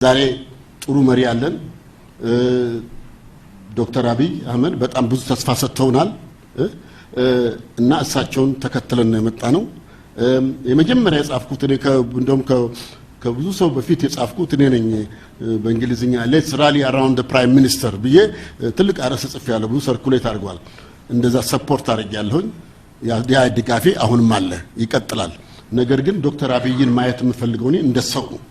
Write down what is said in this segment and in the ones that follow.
ዛሬ ጥሩ መሪ ያለን ዶክተር አብይ አህመድ በጣም ብዙ ተስፋ ሰጥተውናል እና እሳቸውን ተከትለን ነው የመጣነው። የመጀመሪያ የጻፍኩት እኔ እንደውም ከብዙ ሰው በፊት የጻፍኩት እኔ ነኝ። በእንግሊዝኛ ሌትስ ራሊ አራውንድ ዘ ፕራይም ሚኒስተር ብዬ ትልቅ አርዕስት ጽፌያለሁ። ብዙ ሰርኩሌት አድርጓል። እንደዛ ሰፖርት አድርጌያለሁኝ። ያ ድጋፌ አሁንም አለ፣ ይቀጥላል። ነገር ግን ዶክተር አብይን ማየት የምፈልገው እኔ እንደ ሰው ነው።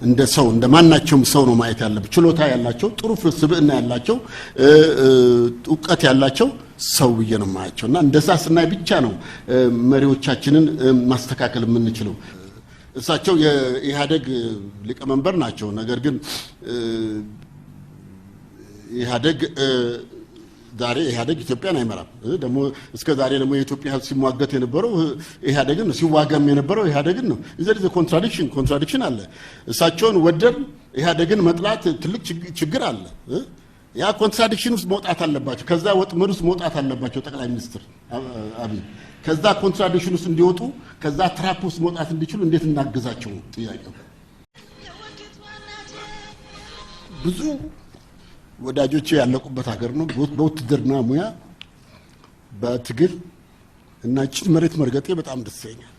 እንደ ሰው እንደማናቸውም ሰው ነው ማየት ያለብን። ችሎታ ያላቸው፣ ጥሩ ስብዕና ያላቸው፣ ዕውቀት ያላቸው ሰው ብዬ ነው ማያቸው እና እንደዛ ስናይ ብቻ ነው መሪዎቻችንን ማስተካከል የምንችለው። እሳቸው የኢህአደግ ሊቀመንበር ናቸው። ነገር ግን ዛሬ ኢህአደግ ኢትዮጵያን አይመራም። ደግሞ እስከ ዛሬ ደግሞ የኢትዮጵያ ሕዝብ ሲሟገት የነበረው ኢህአደግን ነው፣ ሲዋጋም የነበረው ኢህአደግን ነው። እዚህ ኮንትራዲክሽን አለ። እሳቸውን ወደን ኢህአደግን መጥላት ትልቅ ችግር አለ። ያ ኮንትራዲክሽን ውስጥ መውጣት አለባቸው። ከዛ ወጥመድ ውስጥ መውጣት አለባቸው ጠቅላይ ሚኒስትር አብይ። ከዛ ኮንትራዲክሽን ውስጥ እንዲወጡ፣ ከዛ ትራፕ ውስጥ መውጣት እንዲችሉ እንዴት እናግዛቸው ነው ጥያቄው። ብዙ ወዳጆቼ ያለቁበት ሀገር ነው። በውትድርና ሙያ በትግል እና ጭት መሬት መርገጤ በጣም ደስ ይለኛል።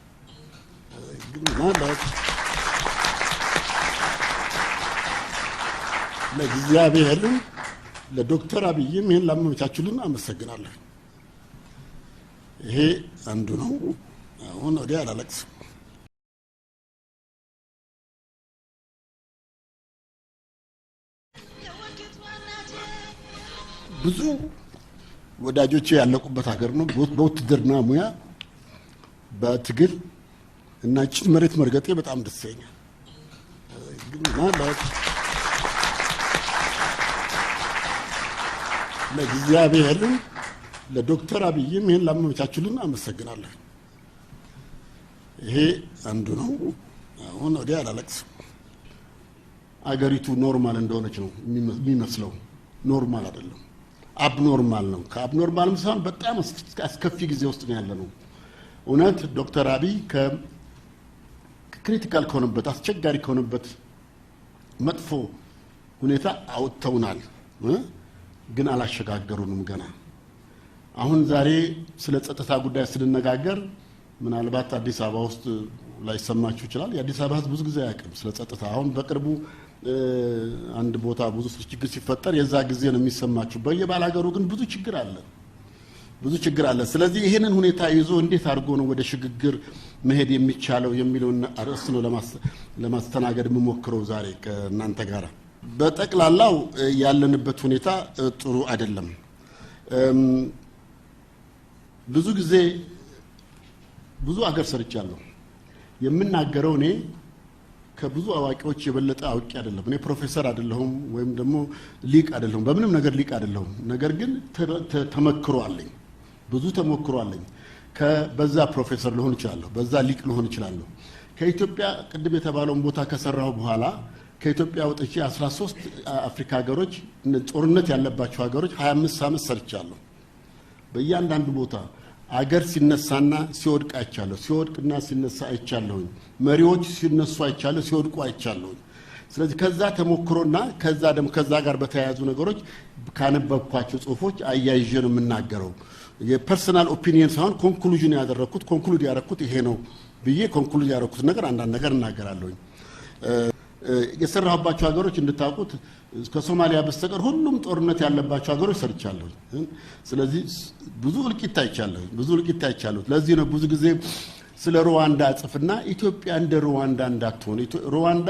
ለእግዚአብሔርም ለዶክተር አብይም ይሄን ላመቻችሉን አመሰግናለሁ። ይሄ አንዱ ነው። አሁን ወዲያ አላለቅስም። ብዙ ወዳጆቼ ያለቁበት ሀገር ነው። በውትድርና ሙያ በትግል እና ጭት መሬት መርገጤ በጣም ደስ ይለኛል። ለእግዚአብሔርም ለዶክተር አብይም ይሄን ላመቻችሉን አመሰግናለሁ። ይሄ አንዱ ነው። አሁን ወዲያ አላለቅስም። አገሪቱ ኖርማል እንደሆነች ነው የሚመስለው። ኖርማል አይደለም፣ አብኖርማል ነው። ከአብኖርማልም ሳይሆን በጣም አስከፊ ጊዜ ውስጥ ነው ያለነው። እውነት ዶክተር አብይ ከክሪቲካል ከሆነበት አስቸጋሪ ከሆነበት መጥፎ ሁኔታ አውጥተውናል፣ ግን አላሸጋገሩንም ገና። አሁን ዛሬ ስለ ጸጥታ ጉዳይ ስንነጋገር ምናልባት አዲስ አበባ ውስጥ ላይሰማችሁ ይችላል። የአዲስ አበባ ሕዝብ ብዙ ጊዜ አያውቅም ስለ ጸጥታ። አሁን በቅርቡ አንድ ቦታ ብዙ ችግር ሲፈጠር የዛ ጊዜ ነው የሚሰማችሁ። በየባላገሩ ግን ብዙ ችግር አለ። ስለዚህ ይሄንን ሁኔታ ይዞ እንዴት አድርጎ ነው ወደ ሽግግር መሄድ የሚቻለው የሚለውን አርዕስት ነው ለማስተናገድ የምሞክረው ዛሬ ከእናንተ ጋር። በጠቅላላው ያለንበት ሁኔታ ጥሩ አይደለም። ብዙ ጊዜ ብዙ አገር ሰርቻለሁ። የምናገረው እኔ ከብዙ አዋቂዎች የበለጠ አውቂ አይደለም። እኔ ፕሮፌሰር አይደለሁም ወይም ደግሞ ሊቅ አይደለሁም፣ በምንም ነገር ሊቅ አይደለሁም። ነገር ግን ተመክሮ አለኝ፣ ብዙ ተሞክሮ አለኝ። በዛ ፕሮፌሰር ልሆን እችላለሁ፣ በዛ ሊቅ ልሆን እችላለሁ። ከኢትዮጵያ ቅድም የተባለውን ቦታ ከሰራሁ በኋላ ከኢትዮጵያ ወጥቼ 13 አፍሪካ ሀገሮች፣ ጦርነት ያለባቸው ሀገሮች 25 ዓመት ሰርቻለሁ። በእያንዳንዱ ቦታ አገር ሲነሳና ሲወድቅ አይቻለሁ፣ ሲወድቅና ሲነሳ አይቻለሁኝ። መሪዎች ሲነሱ አይቻለሁ፣ ሲወድቁ አይቻለሁኝ። ስለዚህ ከዛ ተሞክሮና ከዛ ጋር በተያያዙ ነገሮች ካነበብኳቸው ጽሁፎች አያይዤ ነው የምናገረው። የፐርሰናል ኦፒኒየን ሳይሆን ኮንክሉዥን ያደረኩት ይሄ ነው ብዬ ኮንክሉድ ያደረኩት ነገር አንዳንድ ነገር እናገራለሁኝ። የሰራሁባቸው ሀገሮች እንድታውቁት ከሶማሊያ በስተቀር ሁሉም ጦርነት ያለባቸው ሀገሮች ሰርቻለሁ። ስለዚህ ብዙ እልቂት አይቻለሁ። ለዚህ ነው ብዙ ጊዜ ስለ ሩዋንዳ ጽፍና ኢትዮጵያ እንደ ሩዋንዳ እንዳትሆን። ሩዋንዳ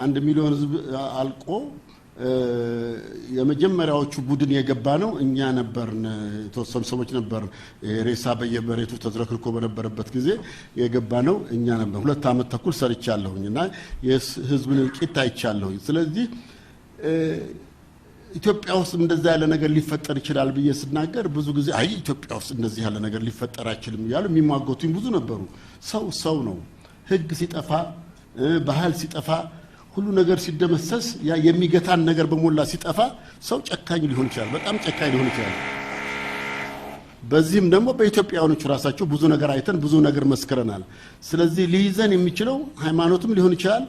1 ሚሊዮን ሕዝብ አልቆ የመጀመሪያዎቹ ቡድን የገባ ነው እኛ ነበርን። የተወሰኑ ሰዎች ነበር። ሬሳ በየመሬቱ ተዝረክርኮ በነበረበት ጊዜ የገባ ነው እኛ ነበር። 2 ዓመት ተኩል ሰርቻለሁኝ እና የህዝብን እልቂት አይቻለሁኝ። ስለዚህ ኢትዮጵያ ውስጥ እንደዛ ያለ ነገር ሊፈጠር ይችላል ብዬ ስናገር ብዙ ጊዜ አይ ኢትዮጵያ ውስጥ እንደዚህ ያለ ነገር ሊፈጠር አይችልም እያሉ የሚሟገቱኝ ብዙ ነበሩ። ሰው ነው። ህግ ሲጠፋ፣ ባህል ሲጠፋ፣ ሁሉ ነገር ሲደመሰስ፣ ያ የሚገታን ነገር በሞላ ሲጠፋ ሰው ጨካኝ ሊሆን ይችላል፣ በጣም ጨካኝ ሊሆን ይችላል። በዚህም ደግሞ በኢትዮጵያውያኖቹ ራሳቸው ብዙ ነገር አይተን ብዙ ነገር መስክረናል። ስለዚህ ሊይዘን የሚችለው ሃይማኖትም ሊሆን ይችላል፣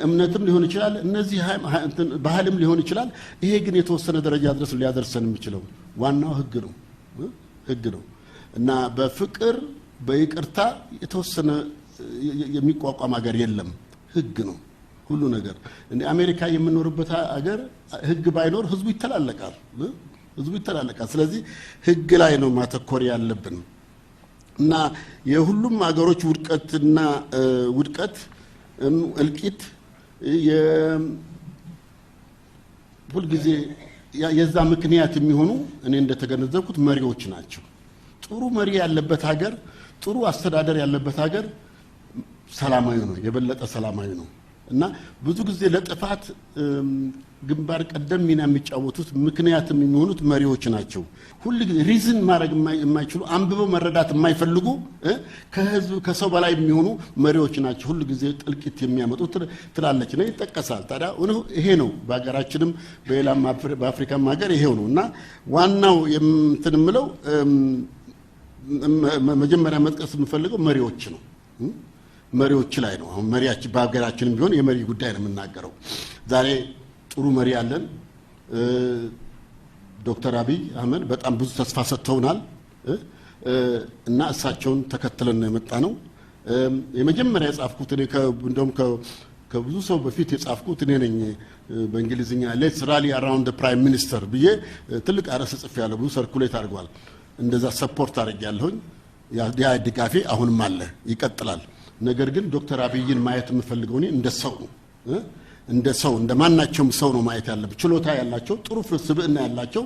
እምነትም ሊሆን ይችላል እነዚህ ባህልም ሊሆን ይችላል ይሄ ግን የተወሰነ ደረጃ ድረስ ሊያደርሰን የሚችለው ዋናው ህግ ነው እና በፍቅር በይቅርታ የተወሰነ የሚቋቋም ሀገር የለም ህግ ነው ሁሉ ነገር እንደ አሜሪካ የምንኖርበት ሀገር ህግ ባይኖር ህዝቡ ይተላለቃል ስለዚህ ህግ ላይ ነው ማተኮር ያለብን እና የሁሉም ሀገሮች ውድቀት እልቂት ሁሉ ጊዜ የዛ ምክንያት የሚሆኑ እኔ እንደተገነዘብኩት መሪዎች ናቸው ጥሩ መሪ ያለበት ሀገር ጥሩ አስተዳደር ያለበት ሀገር ሰላማዊ ነው የበለጠ ሰላማዊ ነው እና ብዙ ጊዜ ለጥፋት ግንባር ቀደም ሚና የሚጫወቱት ምክንያትም የሚሆኑት መሪዎች ናቸው ሁሉ ጊዜ ሪዝን ማድረግ የማይችሉ አንብበው መረዳት የማይፈልጉ ከሰው በላይ የሚሆኑ መሪዎች ናቸው ሁሉ ጊዜ ጥልቂት የሚያመጡት ትላለች ነው ይጠቀሳል ታዲያ ይሄ ነው በአገራችንም በሌላም በአፍሪካም ሀገር ይሄው ነው እና ዋናው የምትንምለው መጀመሪያ መጥቀስ የምፈልገው መሪዎች ነው መሪዎች ላይ ነው አሁን መሪያችን በአገራችንም ቢሆን የመሪ ጉዳይ ነው የምናገረው ዛሬ ጥሩ መሪ ያለን ዶክተር አብይ አህመድ በጣም ብዙ ተስፋ ሰጥተውናል እና እሳቸውን ተከትለን ነው የመጣ ነው የመጀመሪያ የጻፍኩት እኔ እንደውም ከብዙ ሰው በፊት የጻፍኩት እኔ ነኝ በእንግሊዝኛ ሌትስ ራሊ አራውንድ ፕራይም ሚኒስተር ብዬ ትልቅ አርዕስት ጽፌያለሁ ብዙ ሰርኩሌት አድርጓል እንደዛ ሰፖርት አድርጌያለሁኝ ያ ድጋፌ አሁንም አለ ይቀጥላል ነገር ግን ዶክተር አብይን ማየት የምፈልገው እኔ እንደ ሰው እንደማናቸውም ሰው ነው ማየት ያለብን ችሎታ ያላቸው ጥሩ ፍልስፍና ያላቸው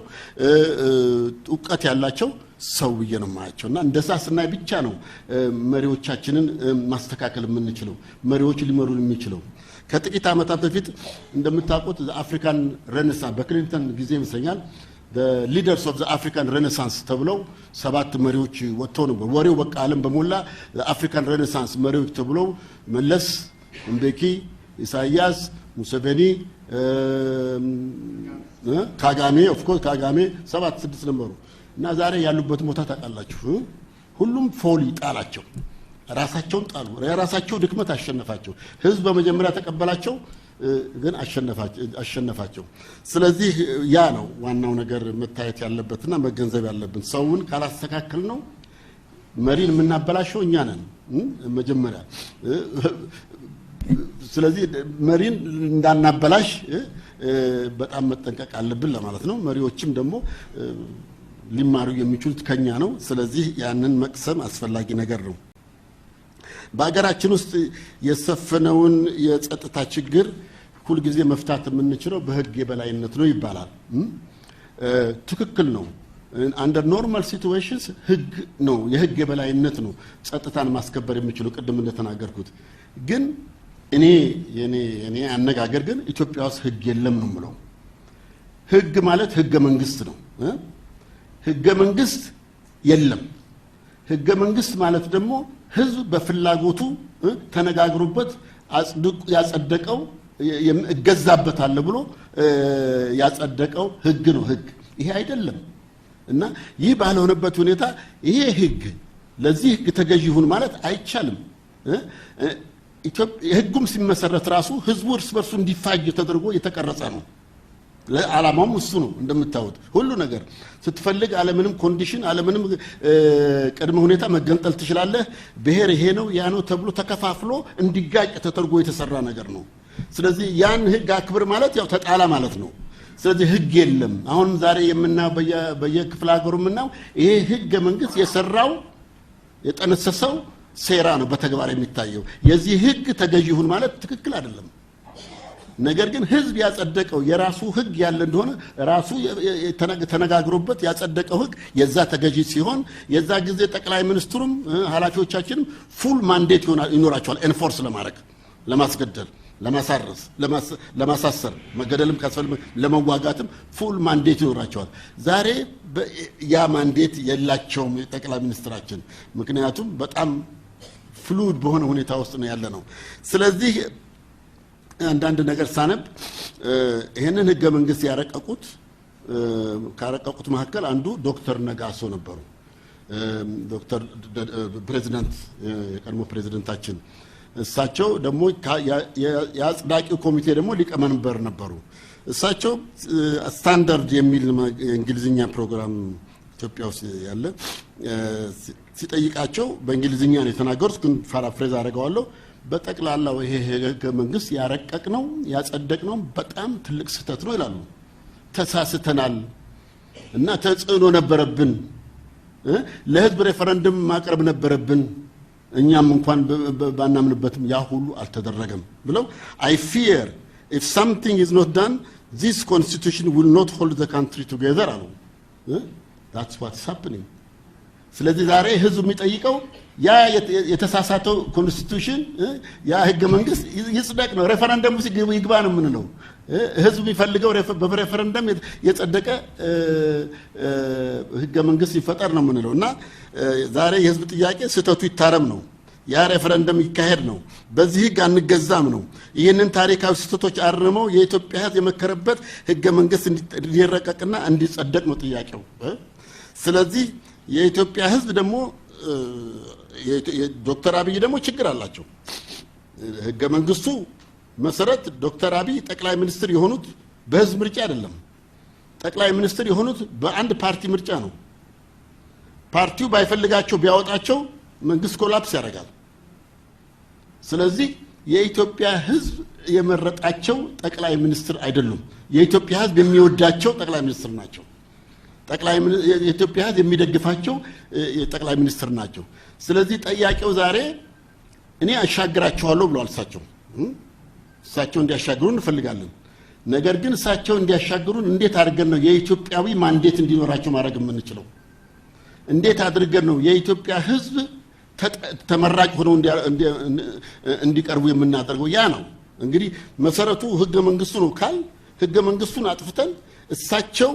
ዕውቀት ያላቸው ሰው ብዬ ነው ማያቸውና እንደዛ ስናይ ብቻ ነው መሪዎቻችንን ማስተካከል የምንችለው መሪዎች ሊመሩን የሚችለው ከጥቂት ዓመታት በፊት እንደምታውቁት አፍሪካን ሬኔሳንስ በክሊንተን ጊዜ ይመስለኛል the leaders of the African Renaissance ተብለው 7 መሪዎች ወጥተው ነበር ወሬው በቃ ዓለም በሞላ the Renaissance መሪዎች ተብለው መለስ እምቤኪ ኢሳያስ ሙሴቬኒ ካጋሜ ኦፍ ኮርስ ካጋሜ 7-6 ነበሩ እና ዛሬ ያሉበት ቦታ ታውቃላችሁ ሁሉም ፎሊ ጣላቸው ራሳቸውን ጣሉ የራሳቸው ድክመት አሸነፋቸው ህዝብ በመጀመሪያ ተቀበላቸው ግን አሸነፋቸው ስለዚህ ያ ነው ዋናው ነገር መታየት ያለበትና መገንዘብ ያለብን ሰውን ካላስተካከል ነው መሪን የምናበላሸው እኛ ነን መጀመሪያ ስለዚህ መሪን እንዳናበላሽ በጣም መጠንቀቅ አለብን ለማለት ነው መሪዎችም ደግሞ ሊማሩ የሚችሉት ከኛ ነው ስለዚህ ያንን መቅሰም አስፈላጊ ነገር ነው በአገራችን ውስጥ የሰፈነውን የጸጥታ ችግር ሁሉ ጊዜ መፍታት የምንችለው በህግ የበላይነት ነው ይባላል ትክክል ነው under normal situations ህግ ነው የህግ የበላይነት ነው ጸጥታን ማስከበር የሚችለው ቅድም እንደተናገርኩት ግን እኔ አነጋገር ግን ኢትዮጵያ ውስጥ ህግ የለም ነው የምለው ህግ ማለት ህገ መንግስት ነው ህገ መንግስት የለም ህገ መንግስት ማለት ደግሞ ህዝብ በፍላጎቱ ተነጋግሮበት ያጸደቀው እገዛበታለሁ ብሎ ያጸደቀው ህግ ነው ህግ ይሄ አይደለም እና ይህ ባልሆነበት ሁኔታ ይሄ ህግ ለዚህ ህግ ተገዢ ይሁን ማለት አይቻልም ኢትዮጵያ ህጉም ሲመሰረት ራሱ ህዝቡ እርስ በርሱ እንዲፋጅ ተደርጎ የተቀረጸ ነው ለዓላማውም እሱ ነው እንደምታውቁት ሁሉ ነገር ስትፈልግ ዓለምንም ኮንዲሽን ዓለምንም ቅድመ ሁኔታ መገንጠል ትችላለህ ብሔር ይሄ ነው ያ ነው ተብሎ ተከፋፍሎ እንዲጋጭ ተደርጎ የተሰራ ነገር ነው ስለዚህ ያን ህግ አክብር ማለት ያው ተጣላ ማለት ነው ስለዚህ ህግ የለም አሁን ዛሬ የምናው በየክፍለ ሀገሩ የምናው ይሄ ህገ መንግስት የሰራው የጠነሰሰው ሴራ ነው በተግባር የሚታየው የዚህ ህግ ተገዢ ይሁን ማለት ትክክል አይደለም ነገር ግን ህዝብ ያጸደቀው የራሱ ህግ ያለ እንደሆነ ራሱ ተነጋግሮበት ያጸደቀው ህግ የዛ ተገዢ ሲሆን የዛ ጊዜ ጠቅላይ ሚኒስትሩም ኃላፊዎቻችንም ፉል ማንዴት ይኖራቸዋል ኤንፎርስ ለማድረግ ለማስገደል ለማሳረስ ለማሳሰር መገደልም ካስፈልግ ለመዋጋትም ፉል ማንዴት ይኖራቸዋል ዛሬ ያ ማንዴት የላቸውም ጠቅላይ ሚኒስትራችን ምክንያቱም በጣም ፍሉድ በሆነ ሁኔታ ውስጥ ነው ያለ ነው ስለዚህ አንዳንድ ነገር ሳነብ ይሄንን ህገ መንግስት ካረቀቁት መካከል አንዱ ዶክተር ነጋሶ ነበሩ ዶክተር ፕሬዝዳንት የቀድሞ ፕሬዝዳንታችን እሳቸው ደግሞ የአጽዳቂው ኮሚቴ ደግሞ ሊቀመንበር ነበሩ። እሳቸው ስታንዳርድ የሚል እንግሊዝኛ ፕሮግራም ኢትዮጵያ ውስጥ ያለ ሲጠይቃቸው በእንግሊዝኛ ነው የተናገሩት፣ ግን ፓራፍሬዝ አደርገዋለሁ። በጠቅላላው ይሄ ህገ መንግስት ያረቀቅነው ያጸደቅነው በጣም ትልቅ ስህተት ነው ይላሉ። ተሳስተናል እና ተጽዕኖ ነበረብን፣ ለህዝብ ሬፈረንደም ማቅረብ ነበረብን፣ እኛም እንኳን ባናምንበትም ያ ሁሉ አልተደረገም ብለው I fear if something is not done this constitution will not hold the country together አሉ። that's what's happening። ስለዚህ ዛሬ ህዝብ የሚጠይቀው ያ የተሳሳተው ኮንስቲቱሽን ያ ህገ መንግስት ይጽደቅ ነው። ሬፈረንደም ውስጥ ይግባ ነው የምንለው። ህዝብ የሚፈልገው በሬፈረንደም የጸደቀ ህገ መንግስት ይፈጠር ነው የምንለው እና ዛሬ የህዝብ ጥያቄ ስህተቱ ይታረም ነው። ያ ሬፈረንደም ይካሄድ ነው። በዚህ ህግ አንገዛም ነው። ይህንን ታሪካዊ ስህተቶች አርመው የኢትዮጵያ ህዝብ የመከረበት ህገ መንግስት እንዲረቀቅና እንዲጸደቅ ነው ጥያቄው። ስለዚህ የኢትዮጵያ ህዝብ ደግሞ ዶክተር አብይ ደግሞ ችግር አላቸው። ህገ መንግስቱ መሰረት ዶክተር አብይ ጠቅላይ ሚኒስትር የሆኑት በህዝብ ምርጫ አይደለም። ጠቅላይ ሚኒስትር የሆኑት በአንድ ፓርቲ ምርጫ ነው። ፓርቲው ባይፈልጋቸው ቢያወጣቸው መንግስት ኮላፕስ ያደርጋል። ስለዚህ የኢትዮጵያ ህዝብ የመረጣቸው ጠቅላይ ሚኒስትር አይደሉም። የኢትዮጵያ ህዝብ የሚወዳቸው ጠቅላይ ሚኒስትር ናቸው። የኢትዮጵያ ህዝብ የሚደግፋቸው ጠቅላይ ሚኒስትር ናቸው። ስለዚህ ጠያቄው ዛሬ እኔ አሻግራቸዋለሁ ብለዋል። እሳቸው እንዲያሻግሩን እንፈልጋለን። ነገር ግን እሳቸው እንዲያሻግሩን እንዴት አድርገን ነው የኢትዮጵያዊ ማንዴት እንዲኖራቸው ማድረግ የምንችለው? እንዴት አድርገን ነው የኢትዮጵያ ህዝብ ተመራጭ ሆነው እንዲቀርቡ የምናደርገው? ያ ነው እንግዲህ መሰረቱ ህገ መንግስቱ ነው ካል ህገ መንግስቱን አጥፍተን እሳቸው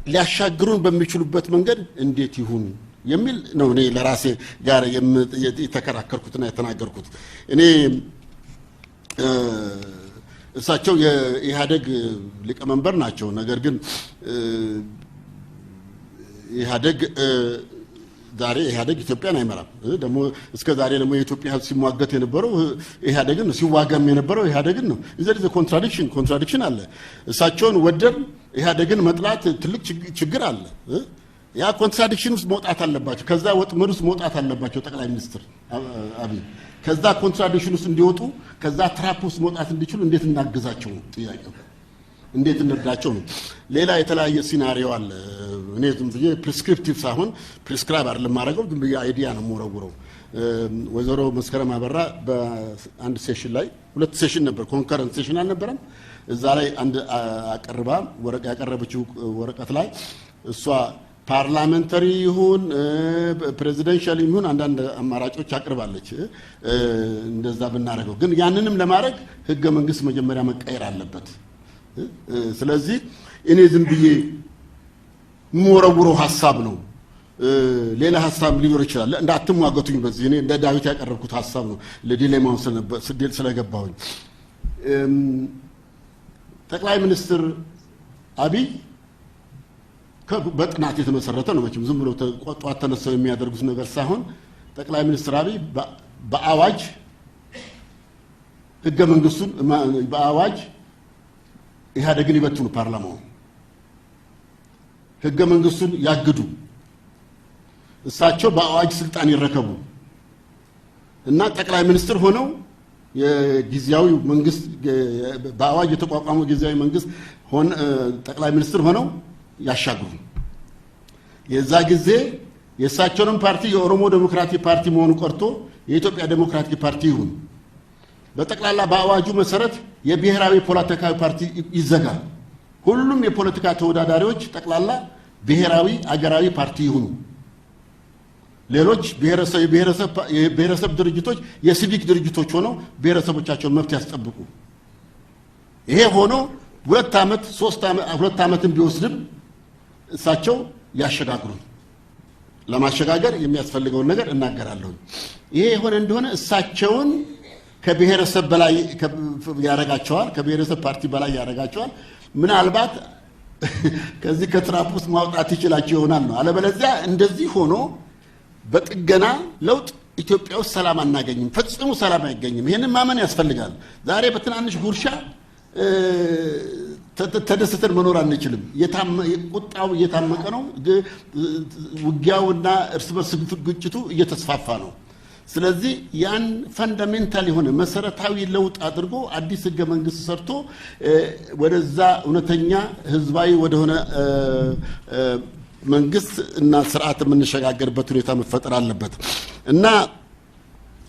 ሊያሻግሩን በሚችሉበት መንገድ እንዴት ይሁን የሚል ነው እኔ ለራሴ ጋር የተከራከርኩትና የተናገርኩት። እኔ እሳቸው የኢህአደግ ሊቀመንበር ናቸው። ነገር ግን ዛሬ ኢህአደግ ኢትዮጵያን አይመራም። ደግሞ እስከ ዛሬ ደግሞ የኢትዮጵያ ህዝብ ሲሟገት የነበረው ኢህአደግን ነው፣ ሲዋጋም የነበረው ኢህአደግን ነው። እዚህ ኮንትራዲክሽን አለ። እሳቸውን ወደን ኢህአደግን መጥላት ትልቅ ችግር አለ። ያ ኮንትራዲክሽን ውስጥ መውጣት አለባቸው። ከዛ ወጥመድ ውስጥ መውጣት አለባቸው ጠቅላይ ሚኒስትር አብይ። ከዛ ኮንትራዲክሽን ውስጥ እንዲወጡ፣ ከዛ ትራፕ ውስጥ መውጣት እንዲችሉ እንዴት እናግዛቸው ነው ጥያቄው። እንዴት እንርዳቸው ነው። ሌላ የተለያየ ሲናሪዮ አለ። እኔ ዝም ብዬ ፕሪስክሪፕቲቭ ሳይሆን ፕሪስክራይብ አይደለም ማድረገው፣ ዝም ብዬ አይዲያ ነው የምወረውረው። ወይዘሮ መስከረም አበራ በአንድ ሴሽን ላይ 2 ሴሽን ነበር፣ ኮንከረንት ሴሽን አልነበረም። እዛ ላይ አንድ አቀርባ ያቀረበችው ወረቀት ላይ እሷ ፓርላሜንታሪ ይሁን ፕሬዚደንሻል ይሁን አንዳንድ አማራጮች አቅርባለች። እንደዛ ብናረገው ግን ያንንም ለማድረግ ህገ መንግስት መጀመሪያ መቀየር አለበት። ስለዚህ እኔ ዝም ብዬ የምወረውረው ሀሳብ ነው። ሌላ ሀሳብ ሊኖር ይችላል። እንዳትሟገቱኝ በዚህ እኔ እንደ ዳዊት ያቀረብኩት ሀሳብ ነው። ለዲሌማውን ስለገባሁኝ ጠቅላይ ሚኒስትር አብይ በጥናት የተመሰረተ ነው። መቼም ዝም ብሎ ጧት ተነስተው የሚያደርጉት ነገር ሳይሆን ጠቅላይ ሚኒስትር አብይ በአዋጅ ህገ መንግስቱን በአዋጅ ኢህአደግን ይበትኑ፣ ፓርላማው ህገ መንግስቱን ያግዱ፣ እሳቸው በአዋጅ ስልጣን ይረከቡ እና ጠቅላይ ሚኒስትር ሆነው የጊዜያዊ መንግስት በአዋጅ የተቋቋመው ጊዜያዊ መንግስት ጠቅላይ ሚኒስትር ሆነው ያሻግሩ። የዛ ጊዜ የእሳቸውንም ፓርቲ የኦሮሞ ዴሞክራቲክ ፓርቲ መሆኑ ቀርቶ የኢትዮጵያ ዴሞክራቲክ ፓርቲ ይሁን። በጠቅላላ በአዋጁ መሰረት የብሔራዊ ፖለቲካዊ ፓርቲ ይዘጋል። ሁሉም የፖለቲካ ተወዳዳሪዎች ጠቅላላ ብሔራዊ አገራዊ ፓርቲ ይሁኑ። ሌሎች የብሔረሰብ ድርጅቶች የሲቪክ ድርጅቶች ሆነው ብሔረሰቦቻቸውን መብት ያስጠብቁ። ይሄ ሆኖ 2 ዓመት 2 ዓመትን ቢወስድም እሳቸው ያሸጋግሩ። ለማሸጋገር የሚያስፈልገውን ነገር እናገራለሁ። ይሄ የሆነ እንደሆነ እሳቸውን ከብሔረሰብ በላይ ያረጋቸዋል፣ ከብሔረሰብ ፓርቲ በላይ ያረጋቸዋል። ምናልባት ከዚህ ከትራፕ ውስጥ ማውጣት ይችላቸው ይሆናል ነው። አለበለዚያ እንደዚህ ሆኖ በጥገና ለውጥ ኢትዮጵያ ውስጥ ሰላም አናገኝም፣ ፈጽሞ ሰላም አይገኝም። ይሄንን ማመን ያስፈልጋል። ዛሬ በትናንሽ ጉርሻ ተደስተን መኖር አንችልም። ቁጣው እየታመቀ ነው። ውጊያውና እርስ በርስ ግጭቱ እየተስፋፋ ነው። ስለዚህ ያን ፈንዳሜንታል የሆነ መሰረታዊ ለውጥ አድርጎ አዲስ ህገ መንግስት ሰርቶ ወደዛ እውነተኛ ህዝባዊ ወደሆነ መንግስት እና ስርዓት የምንሸጋገርበት ሁኔታ መፈጠር አለበት እና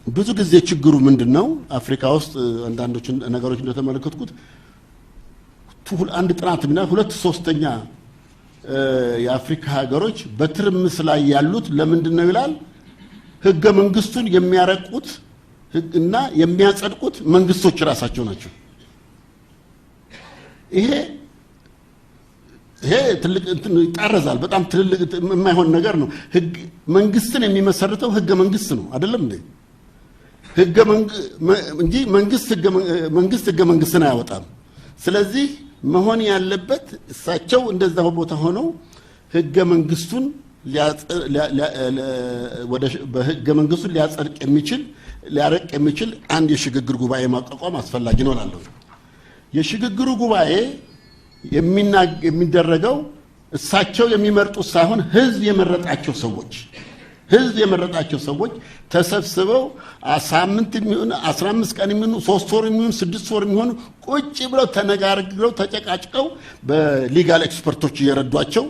ብዙ ጊዜ ችግሩ ምንድነው? አፍሪካ ውስጥ አንዳንዶች ነገሮች እንደተመለከትኩት አንድ ጥናት ምን 2/3 የአፍሪካ ሀገሮች በትርምስ ላይ ያሉት ለምንድን ነው ይላል? ህገ መንግስቱን የሚያረቁት እና የሚያጸድቁት መንግስቶች ራሳቸው ናቸው። ይሄ ትልቅ ይጣረዛል። በጣም ትልቅ የማይሆን ነገር ነው። መንግስትን የሚመሰርተው ህገ መንግስት ነው አይደለም እንዴ? እንጂ መንግስት ህገ መንግስትን አያወጣም። ስለዚህ መሆን ያለበት እሳቸው እንደዛው ቦታ ሆነው ህገ መንግስቱን በህገ መንግስቱን ሊያጸድቅ የሚችል ሊያረቅ የሚችል አንድ የሽግግር ጉባኤ ማቋቋም አስፈላጊ ነው እላለሁ። የሽግግሩ ጉባኤ የሚደረገው እሳቸው የሚመርጡት ሳይሆን ህዝብ የመረጣቸው ሰዎች ተሰብስበው ሳምንት የሚሆን 15 ቀን የሚሆን 3 ወር የሚሆን 6 ወር የሚሆን ቁጭ ብለው ተነጋግረው ተጨቃጭቀው በሊጋል ኤክስፐርቶች እየረዷቸው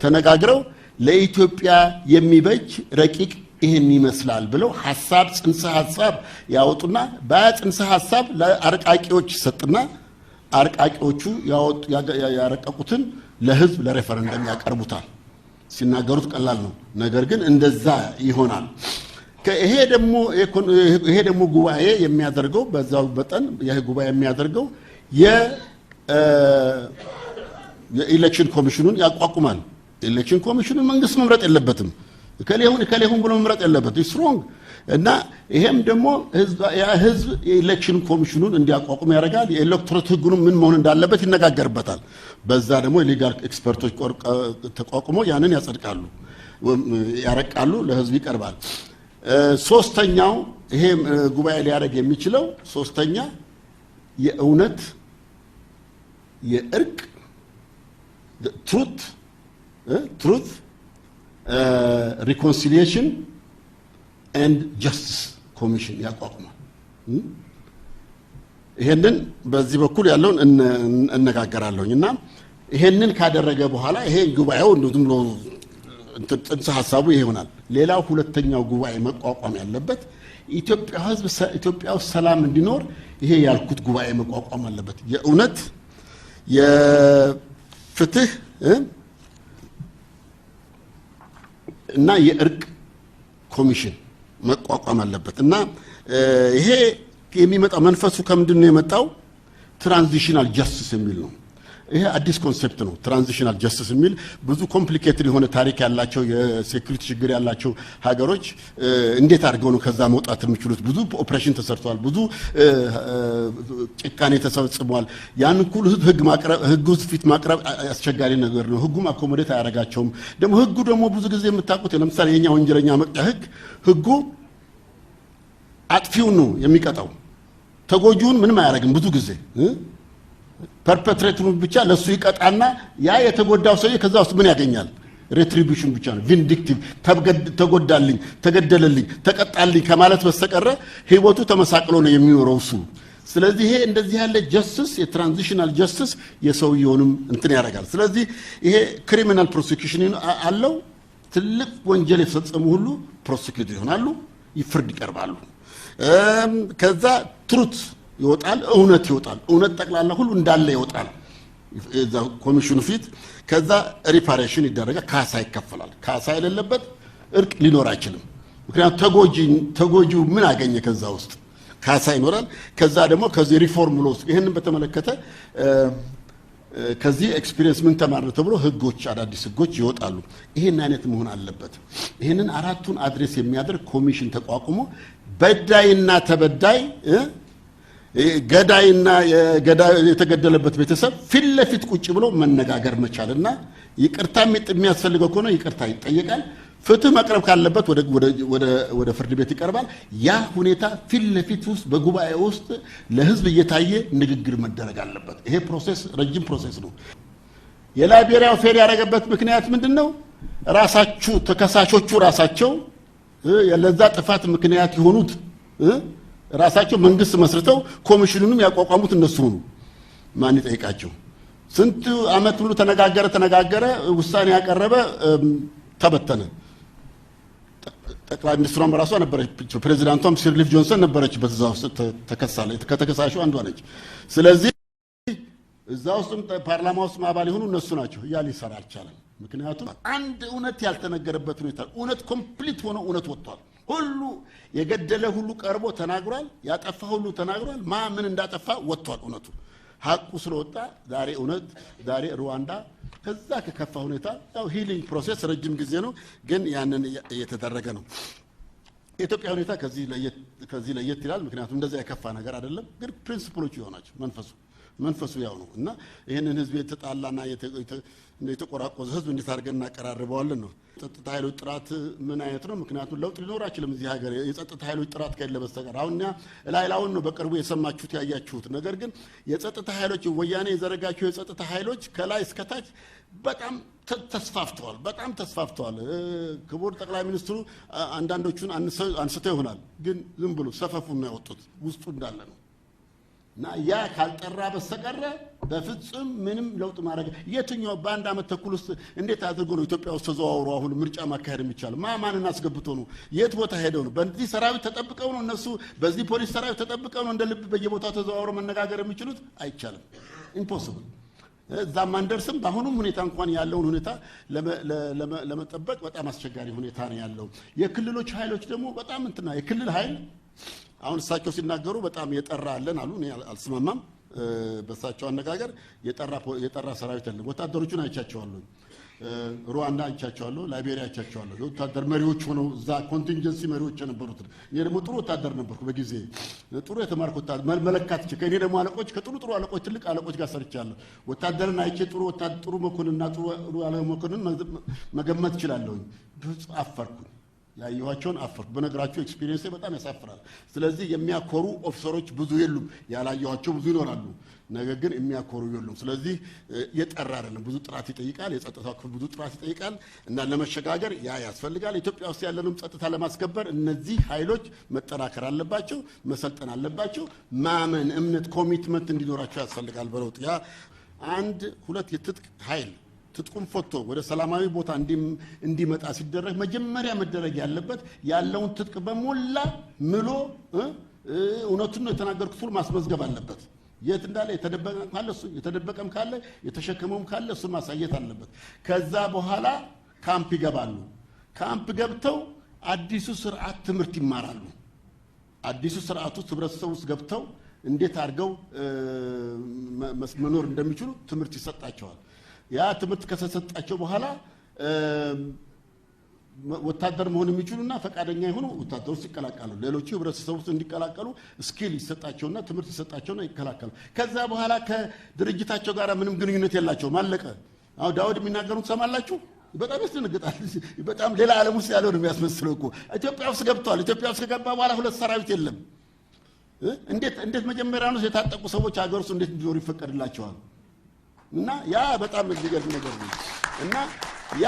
ተነጋግረው ለኢትዮጵያ የሚበጅ ረቂቅ ይሄን ይመስላል ብለው ጽንሰ ሐሳብ ያወጡና በጽንሰ ሐሳብ ለአርቃቂዎች ይሰጥና አርቃቂዎቹ ያረቀቁትን ለህዝብ ለሬፈረንደም ያቀርቡታል። ሲናገሩት ቀላል ነው፣ ነገር ግን እንደዛ ይሆናል። ይሄ ደግሞ ጉባኤ የሚያደርገው በዛው በጠን ይሄ ጉባኤ የሚያደርገው የኢሌክሽን ኮሚሽኑን ያቋቁማል። ኢሌክሽን ኮሚሽኑን መንግስት መምረጥ የለበትም። ከሌሁን ብሎ መምረጥ የለበት ስትሮንግ እና ይሄም ደግሞ ህዝብ የኢሌክሽን ኮሚሽኑን እንዲያቋቁም ያደርጋል። የኤሌክቶሬት ህጉን ምን መሆን እንዳለበት ይነጋገርበታል። በዛ ደግሞ የሊጋል ኤክስፐርቶች ተቋቁሞ ያንን ያረቃሉ፣ ለህዝብ ይቀርባል። ሶስተኛው ይሄ ጉባኤ ሊያደርግ የሚችለው ሶስተኛ የእውነት የእርቅ ትሩት ሪኮንሲሊየሽን ኤንድ ጀስቲስ ኮሚሽን ያቋቁማል። ይሄንን በዚህ በኩል ያለውን እነጋገራለሁኝ እና ይሄንን ካደረገ በኋላ ይሄ ጉባኤው እንደውም ነው ጽንሰ ሐሳቡ ይሆናል። ሌላው ሁለተኛው ጉባኤ መቋቋም ያለበት ኢትዮጵያ ውስጥ ሰላም እንዲኖር ይሄ ያልኩት ጉባኤ መቋቋም አለበት። የእውነት የፍትህ እና የእርቅ ኮሚሽን መቋቋም አለበት እና ይሄ የሚመጣው መንፈሱ ከምንድን ነው የመጣው? ትራንዚሽናል ጀስቲስ የሚል ነው። ይሄ አዲስ ኮንሴፕት ነው። ትራንዚሽናል ጀስቲስ የሚል ብዙ ኮምፕሊኬትድ የሆነ ታሪክ ያላቸው የሴኩሪቲ ችግር ያላቸው ሀገሮች እንዴት አድርገው ነው ከዛ መውጣት የሚችሉት? ብዙ ኦፕሬሽን ተሰርቷል። ብዙ ጭካኔ ተፈጽሟል። ያን ሁሉ ህግ ፊት ማቅረብ አስቸጋሪ ነገር ነው። ህጉም አኮሞዴት አያደርጋቸውም። ደግሞ ህጉ ደግሞ ብዙ ጊዜ የምታውቁት ለምሳሌ የኛ ወንጀለኛ መቅጫ ህጉ አጥፊውን ነው የሚቀጣው፣ ተጎጂውን ምንም አያደርግም። ብዙ ጊዜ ፐርፔትሬተሩን ብቻ ለሱ ይቀጣና ያ የተጎዳው ሰው ከዛ ውስጥ ምን ያገኛል? ሬትሪቢዩሽን ብቻ ነው። ቪንዲክቲቭ ተጎዳልኝ፣ ተገደለልኝ፣ ተቀጣልኝ ከማለት በስተቀረ ህይወቱ ተመሳቅሎ ነው የሚኖረው እሱ። ስለዚህ ይሄ እንደዚህ ያለ ጀስቲስ የትራንዚሽናል ጀስቲስ የሰውየውንም እንትን ያደርጋል። ስለዚህ ይሄ ክሪሚናል ፕሮሲኪዩሽን አለው። ትልቅ ወንጀል የፈጸሙ ሁሉ ፕሮሲኪዩት ይሆናሉ፣ ይፍርድ ይቀርባሉ። ከዛ ትሩት ይወጣል፣ እውነት ይወጣል። እውነት ጠቅላላ ሁሉ እንዳለ ይወጣል እዛ ኮሚሽኑ ፊት። ከዛ ሪፓሬሽን ይደረጋል፣ ካሳ ይከፈላል። ካሳ የሌለበት እርቅ ሊኖር አይችልም። ምክንያቱም ተጎጂው ምን አገኘ? ከዛ ውስጥ ካሳ ይኖራል። ከዛ ደግሞ ከዚህ ሪፎርም ብሎ ይሄንን በተመለከተ ከዚህ ኤክስፒሪየንስ ምን ተማር ተብሎ ህጎች፣ አዳዲስ ህጎች ይወጣሉ። ይሄን አይነት መሆን አለበት። ይሄንን አራቱን አድሬስ የሚያደርግ ኮሚሽን ተቋቁሞ በዳይና ተበዳይ ገዳይና የተገደለበት ቤተሰብ ፊት ለፊት ቁጭ ብሎ መነጋገር መቻልና ይቅርታ የሚያስፈልገው ከሆነ ይቅርታ ይጠየቃል። ፍትህ መቅረብ ካለበት ወደ ፍርድ ቤት ይቀርባል። ያ ሁኔታ ፊት ለፊት ውስጥ በጉባኤ ውስጥ ለህዝብ እየታየ ንግግር መደረግ አለበት። ይሄ ፕሮሴስ ረጅም ፕሮሴስ ነው። የላይቤሪያው ፌል ያደረገበት ምክንያት ምንድነው? ራሳቸው ተከሳሾቹ ራሳቸው ለዛ ጥፋት ምክንያት የሆኑት ራሳቸው መንግስት መስርተው ኮሚሽኑንም ያቋቋሙት እነሱ ነው። ማን ይጠይቃቸው? ስንት አመት ሙሉ ተነጋገረ፣ ውሳኔ ያቀረበ፣ ተበተነ። ጠቅላይ ሚኒስትሯም ራሷ ነበረች፣ ፕሬዚዳንቷም ሲርሊፍ ጆንሰን ነበረች። በዛው ውስጥ ከተከሳሹ አንዷ ነች። ስለዚህ እዛ ውስጥም ፓርላማ ውስጥ አባል የሆኑ እነሱ ናቸው። ያ ሊሰራ አልቻለም። ምክንያቱም አንድ እውነት ያልተነገረበት ሁኔታ እውነት ኮምፕሊት ሆኖ እውነት ወጥቷል። ሁሉ የገደለ ሁሉ ቀርቦ ተናግሯል። ያጠፋ ሁሉ ተናግሯል። ምን እንዳጠፋ ወጥቷል። እውነቱ ሀቁ ስለወጣ ዛሬ ሩዋንዳ ከዛ ከከፋ ሁኔታ ያው ሂሊንግ ፕሮሴስ ረጅም ጊዜ ነው፣ ግን ያንን እየተደረገ ነው። የኢትዮጵያ ሁኔታ ከዚህ ለየት ይላል። ምክንያቱም እንደዛ የከፋ ነገር አይደለም፣ ግን ፕሪንሲፕሎቹ ይሆናቸው መንፈሱ ያው ነው እና ይህንን ህዝብ የተጣላና የተቆራቆዘ ህዝብ እንዴት አድርገን እናቀራርበዋለን ነው። የጸጥታ ኃይሎች ጥራት ምን አይነት ነው? ምክንያቱም ለውጥ ሊኖር አይችልም እዚህ ሀገር የጸጥታ ኃይሎች ጥራት ከሌለ በስተቀር። አሁን ላይላውን ነው በቅርቡ የሰማችሁት ያያችሁት። ነገር ግን የጸጥታ ኃይሎች ወያኔ የዘረጋቸው የጸጥታ ኃይሎች ከላይ እስከታች በጣም ተስፋፍተዋል። ክቡር ጠቅላይ ሚኒስትሩ አንዳንዶቹን አንስተው ይሆናል፣ ግን ዝም ብሎ ሰፈፉን ነው ያወጡት፣ ውስጡ እንዳለ ነው። እና ያ ካልጠራ በስተቀር በፍጹም ምንም ለውጥ ማድረግ የትኛው በአንድ አመት ተኩል ውስጥ እንዴት አድርጎ ነው ኢትዮጵያ ውስጥ ተዘዋውሮ አሁን ምርጫ ማካሄድ የሚቻለው? ማንን አስገብቶ ነው? የት ቦታ ሄደው ነው? በዚህ ሰራዊት ተጠብቀው ነው እነሱ በዚህ ፖሊስ ሰራዊት ተጠብቀው ነው እንደ ልብ በየቦታው ተዘዋውሮ መነጋገር የሚችሉት? አይቻልም። ኢምፖሲብል። እዛም አንደርስም። በአሁኑም ሁኔታ እንኳን ያለውን ሁኔታ ለመጠበቅ በጣም አስቸጋሪ ሁኔታ ነው ያለው። የክልሎች ኃይሎች ደግሞ በጣም የክልል ኃይል አሁን እሳቸው ሲናገሩ በጣም የጠራ አለን አሉ። እኔ አልስማማም። በእሳቸው አነጋገር የጠራ ሰራዊት አለን። ወታደሮቹን አይቻቸዋለሁ፣ ሩዋንዳ አይቻቸዋለሁ፣ ላይቤሪያ አይቻቸዋለሁ። የወታደር መሪዎች ሆነው እዛ ኮንቲንጀንሲ መሪዎች የነበሩት። እኔ ደግሞ ጥሩ ወታደር ነበርኩ በጊዜ ጥሩ የተማርኩ ወታደር መለካት ይችላል። ከእኔ ደግሞ አለቆች ከጥሩ አለቆች ትልቅ አለቆች ጋር ሰርቻለሁ። ወታደርን አይቼ ጥሩ መኮንንና ጥሩ ያለ መኮንን መገመት እችላለሁ። አፈርኩኝ። ያየኋቸውን አፈርኩ። በነገራቸው ኤክስፒሪየንስ በጣም ያሳፍራል። ስለዚህ የሚያኮሩ ኦፊሰሮች ብዙ የሉም፣ ያላየኋቸው ብዙ ይኖራሉ። ነገር ግን የሚያኮሩ የሉም። ስለዚህ የጠራ አይደለም፣ ብዙ ጥራት ይጠይቃል። የጸጥታው ክፍል ብዙ ጥራት ይጠይቃል እና ለመሸጋገር ያ ያስፈልጋል። ኢትዮጵያ ውስጥ ያለንም ጸጥታ ለማስከበር እነዚህ ኃይሎች መጠናከር አለባቸው፣ መሰልጠን አለባቸው። ማመን፣ እምነት፣ ኮሚትመንት እንዲኖራቸው ያስፈልጋል። በለውጥ ያ አንድ ሁለት የትጥቅ ኃይል ትጥቁም ፈቶ ወደ ሰላማዊ ቦታ እንዲመጣ ሲደረግ መጀመሪያ መደረግ ያለበት ያለውን ትጥቅ በሞላ ምሎ እውነቱን የተናገርኩት ሁሉ ማስመዝገብ አለበት። የት እንዳለ የተደበቀም ካለ የተሸከመውም ካለ እሱን ማሳየት አለበት። ከዛ በኋላ ካምፕ ይገባሉ። ካምፕ ገብተው አዲሱ ስርዓት ትምህርት ይማራሉ። አዲሱ ስርዓት ውስጥ ህብረተሰቡ ውስጥ ገብተው እንዴት አድርገው መኖር እንደሚችሉ ትምህርት ይሰጣቸዋል። ያ ትምህርት ከተሰጣቸው በኋላ ወታደር መሆን የሚችሉና ፈቃደኛ የሆኑ ወታደሮች ይቀላቀላሉ። ሌሎቹ ህብረተሰቡ ውስጥ እንዲቀላቀሉ ስኪል ይሰጣቸውና ትምህርት ይሰጣቸውና ይከላከሉ። ከዛ በኋላ ከድርጅታቸው ጋር ምንም ግንኙነት የላቸውም። አለቀ። አሁን ዳውድ የሚናገሩት ሰማላችሁ። በጣም ያስደነግጣል። በጣም ሌላ ዓለም ውስጥ ያለው ነው የሚያስመስለው እኮ። ኢትዮጵያ ውስጥ ገብተዋል። ኢትዮጵያ ውስጥ ከገባ በኋላ ሁለት ሰራዊት የለም። እንዴት መጀመሪያ ነው የታጠቁ ሰዎች ሀገር ውስጥ እንዴት እንዲኖሩ ይፈቀድላቸዋል? እና ያ በጣም የሚገርም ነገር ነው። እና ያ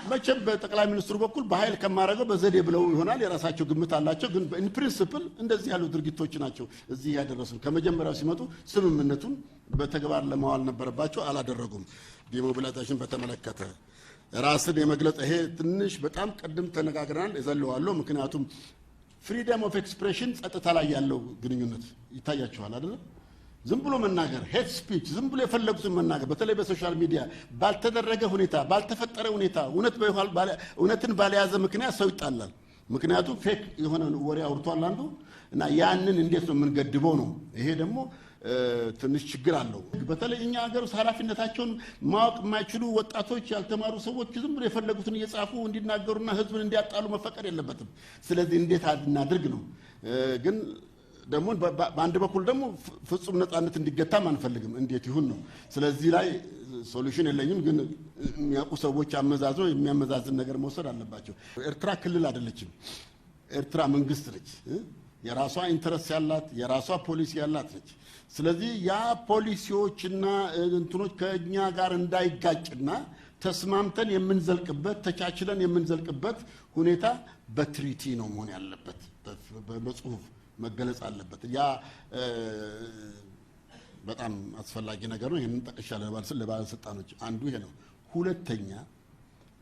መቼም በጠቅላይ ሚኒስትሩ በኩል በኃይል ከማረገው በዘዴ ብለው ይሆናል፣ የራሳቸው ግምት አላቸው። ግን ኢን ፕሪንሲፕል እንደዚህ ያሉ ድርጊቶች ናቸው እዚህ ያደረሱን። ከመጀመሪያው ሲመጡ ስምምነቱን በተግባር ለማዋል ነበረባቸው፣ አላደረጉም። ዲሞቢላይዜሽን በተመለከተ ራስን የመግለጽ ይሄ ትንሽ በጣም ቀድም ተነጋግረናል፣ እዘለዋለሁ። ምክንያቱም ፍሪደም ኦፍ ኤክስፕሬሽን ጸጥታ ላይ ያለው ግንኙነት ይታያችኋል አይደለም? ዝም ብሎ መናገር ሄት ስፒች፣ ዝም ብሎ የፈለጉትን መናገር፣ በተለይ በሶሻል ሚዲያ ባልተደረገ ሁኔታ ባልተፈጠረ ሁኔታ እውነትን ባልያዘ ምክንያት ሰው ይጣላል። ምክንያቱም ፌክ የሆነ ወሬ አውርቷል አንዱ እና ያንን እንዴት ነው የምንገድበው ነው። ይሄ ደግሞ ትንሽ ችግር አለው። በተለይ እኛ ሀገር ውስጥ ኃላፊነታቸውን ማወቅ የማይችሉ ወጣቶች፣ ያልተማሩ ሰዎች ዝም ብሎ የፈለጉትን እየጻፉ እንዲናገሩና ህዝብን እንዲያጣሉ መፈቀድ የለበትም። ስለዚህ እንዴት እናድርግ ነው። ግን ደግሞ በአንድ በኩል ደግሞ ፍጹም ነፃነት እንዲገታም አንፈልግም። እንዴት ይሁን ነው። ስለዚህ ላይ ሶሉሽን የለኝም፣ ግን የሚያውቁ ሰዎች አመዛዝነው የሚያመዛዝን ነገር መውሰድ አለባቸው። ኤርትራ ክልል አይደለችም። ኤርትራ መንግስት ነች። የራሷ ኢንተረስት ያላት የራሷ ፖሊሲ ያላት ነች። ስለዚህ ያ ፖሊሲዎችና እንትኖች ከኛ ጋር እንዳይጋጭና ተስማምተን የምንዘልቅበት ተቻችለን የምንዘልቅበት ሁኔታ በትሪቲ ነው መሆን ያለበት፣ በጽሁፍ መገለጽ አለበት። ያ በጣም አስፈላጊ ነገር ነው። ይሄንን ጠቅሻለሁ ለባለስልጣኖች። አንዱ ይሄ ነው። ሁለተኛ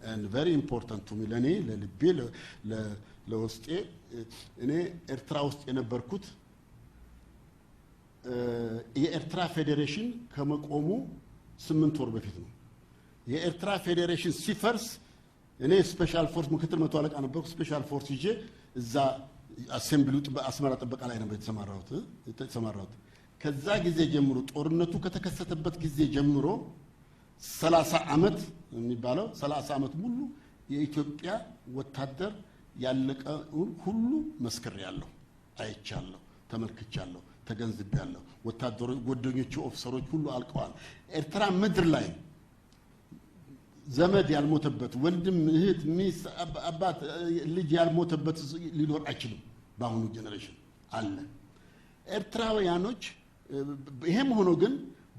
and very important to me ለኔ ለልቤ ለውስጤ እኔ ኤርትራ ውስጥ የነበርኩት የኤርትራ ፌዴሬሽን ከመቆሙ 8 ወር በፊት ነው። የኤርትራ ፌዴሬሽን ሲፈርስ እኔ ስፔሻል ፎርስ ምክትል መቶ አለቃ ነበርኩ። ስፔሻል ፎርስ ይዤ እዛ አሴምብሊው አስመራ ጥበቃ ላይ ነበር የተሰማራሁት። ከዛ ጊዜ ጀምሮ ጦርነቱ ከተከሰተበት ጊዜ ጀምሮ 30 ዓመት የሚባለው 30 ዓመት ሙሉ የኢትዮጵያ ወታደር ያለቀውን ሁሉ መስክሬያለሁ፣ አይቻለሁ፣ ተመልክቻለሁ፣ ተገንዝቤያለሁ። ወታደሮች ጓደኞቹ ኦፊሰሮች ሁሉ አልቀዋል። ኤርትራ ምድር ላይ ዘመድ ያልሞተበት ወንድም እህት ሚስት አባት ልጅ ያልሞተበት ሊኖር አይችልም። በአሁኑ ጄኔሬሽን አለ። ኤርትራውያኖች ይሄም ሆኖ ግን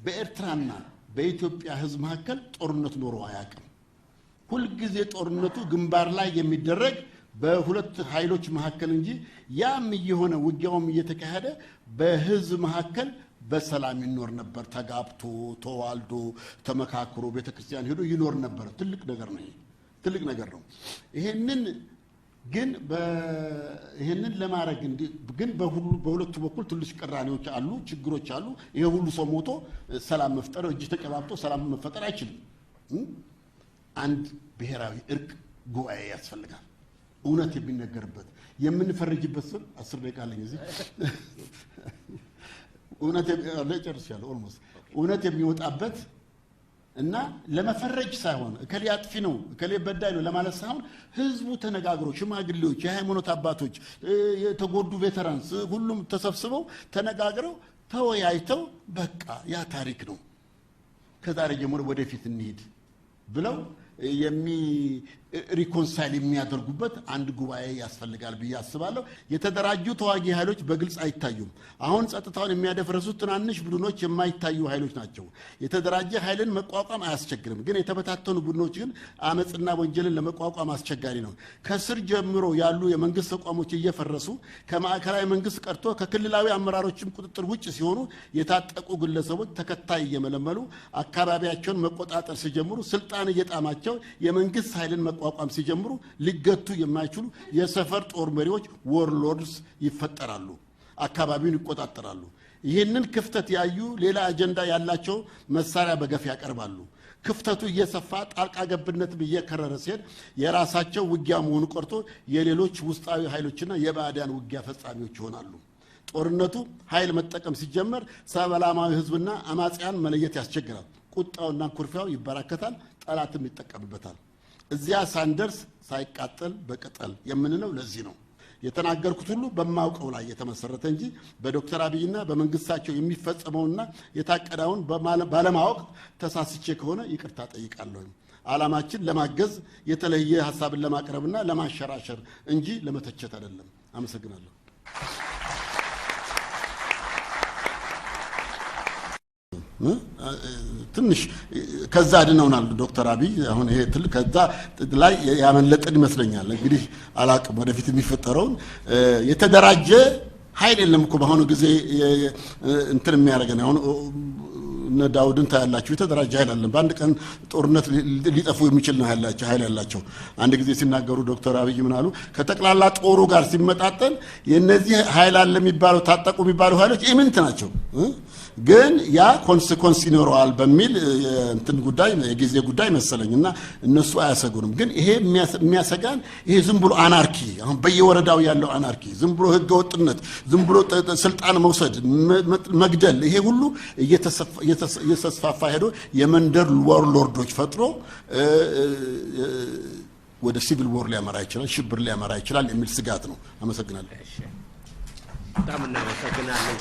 በኤርትራና በኢትዮጵያ ሕዝብ መካከል ጦርነት ኖሮ አያውቅም። ሁል ጊዜ ጦርነቱ ግንባር ላይ የሚደረግ በሁለት ኃይሎች መካከል እንጂ ያም እየሆነ ውጊያውም እየተካሄደ በሕዝብ መካከል በሰላም ይኖር ነበር። ተጋብቶ ተዋልዶ ተመካክሮ ቤተክርስቲያን ሄዶ ይኖር ነበር። ትልቅ ነገር ነው። ትልቅ ነገር ነው። ይሄንን ለማድረግ ግን በሁለቱ በኩል ትልሽ ቅራኔዎች አሉ፣ ችግሮች አሉ። ይሄ ሁሉ ሰው ሞቶ ሰላም መፍጠር እጅ ተጨባብጦ ሰላም መፈጠር አይችልም። አንድ ብሔራዊ እርቅ ጉባኤ ያስፈልጋል። እውነት የሚነገርበት የምንፈርጅበት ስም 10 ደቂቃ አለኝ እዚህ እውነት የሚወጣበት እና ለመፈረጅ ሳይሆን እከሌ አጥፊ ነው እከሌ በዳይ ነው ለማለት ሳይሆን ህዝቡ ተነጋግሮ ሽማግሌዎች፣ የሃይማኖት አባቶች፣ የተጎዱ ቬተራንስ ሁሉም ተሰብስበው ተነጋግረው ተወያይተው በቃ ያ ታሪክ ነው ከዛሬ ጀምሮ ወደፊት እንሂድ ብለው ሪኮንሳይል የሚያደርጉበት አንድ ጉባኤ ያስፈልጋል ብዬ አስባለሁ። የተደራጁ ተዋጊ ኃይሎች በግልጽ አይታዩም። አሁን ጸጥታውን የሚያደፍረሱት ትናንሽ ቡድኖች የማይታዩ ኃይሎች ናቸው። የተደራጀ ኃይልን መቋቋም አያስቸግርም፣ ግን የተበታተኑ ቡድኖች ግን አመጽና ወንጀልን ለመቋቋም አስቸጋሪ ነው። ከስር ጀምሮ ያሉ የመንግስት ተቋሞች እየፈረሱ ከማዕከላዊ መንግስት ቀርቶ ከክልላዊ አመራሮችም ቁጥጥር ውጭ ሲሆኑ የታጠቁ ግለሰቦች ተከታይ እየመለመሉ አካባቢያቸውን መቆጣጠር ሲጀምሩ ስልጣን እየጣማቸው የመንግስት ኃይልን መቋቋም ሲጀምሩ ሊገቱ የማይችሉ የሰፈር ጦር መሪዎች ወርሎርድስ ይፈጠራሉ፣ አካባቢውን ይቆጣጠራሉ። ይህንን ክፍተት ያዩ ሌላ አጀንዳ ያላቸው መሳሪያ በገፍ ያቀርባሉ። ክፍተቱ እየሰፋ ጣልቃ ገብነትም እየከረረ ሲሄድ የራሳቸው ውጊያ መሆኑ ቀርቶ የሌሎች ውስጣዊ ኃይሎችና የባዕዳን ውጊያ ፈጻሚዎች ይሆናሉ። ጦርነቱ ኃይል መጠቀም ሲጀመር ሰላማዊ ህዝብና አማጽያን መለየት ያስቸግራል። ቁጣውና ኩርፊያው ይበራከታል፣ ጠላትም ይጠቀምበታል። እዚያ ሳንደርስ ሳይቃጠል በቅጠል የምንለው ለዚህ ነው። የተናገርኩት ሁሉ በማውቀው ላይ የተመሰረተ እንጂ በዶክተር አብይና በመንግስታቸው የሚፈጸመውና የታቀዳውን ባለማወቅ ተሳስቼ ከሆነ ይቅርታ ጠይቃለሁ። ዓላማችን ለማገዝ የተለየ ሐሳብን ለማቅረብና ለማሸራሸር እንጂ ለመተቸት አይደለም። አመሰግናለሁ። ትንሽ ከዛ አድነውናል ዶክተር አብይ። አሁን ይሄ ከዛ ላይ ያመለጠን ይመስለኛል። እንግዲህ አላቅም ወደፊት የሚፈጠረውን የተደራጀ ኃይል የለም እኮ በአሁኑ ጊዜ እንትን የሚያደርገን አሁን እነ ዳውድን ታያላችሁ። የተደራጀ ኃይል አለን። በአንድ ቀን ጦርነት ሊጠፉ የሚችል ነው ኃይል ያላቸው። አንድ ጊዜ ሲናገሩ ዶክተር አብይ ምን አሉ? ከጠቅላላ ጦሩ ጋር ሲመጣጠን የነዚህ ኃይል አለ የሚባለው ታጠቁ የሚባሉ ኃይሎች ኢምንት ናቸው፣ ግን ያ ኮንሲኮንስ ይኖረዋል በሚል እንትን ጉዳይ የጊዜ ጉዳይ መሰለኝና እነሱ አያሰጉንም። ግን ይሄ የሚያሰጋን ይሄ ዝም ብሎ አናርኪ፣ አሁን በየወረዳው ያለው አናርኪ፣ ዝም ብሎ ህገ ወጥነት፣ ዝም ብሎ ስልጣን መውሰድ፣ መግደል፣ ይሄ ሁሉ እየተስፋፋ ሄዶ የመንደር ሎርዶች ፈጥሮ ወደ ሲቪል ዎር ሊያመራ ይችላል፣ ሽብር ሊያመራ ይችላል የሚል ስጋት ነው። አመሰግናለሁ። በጣም እናመሰግናለን።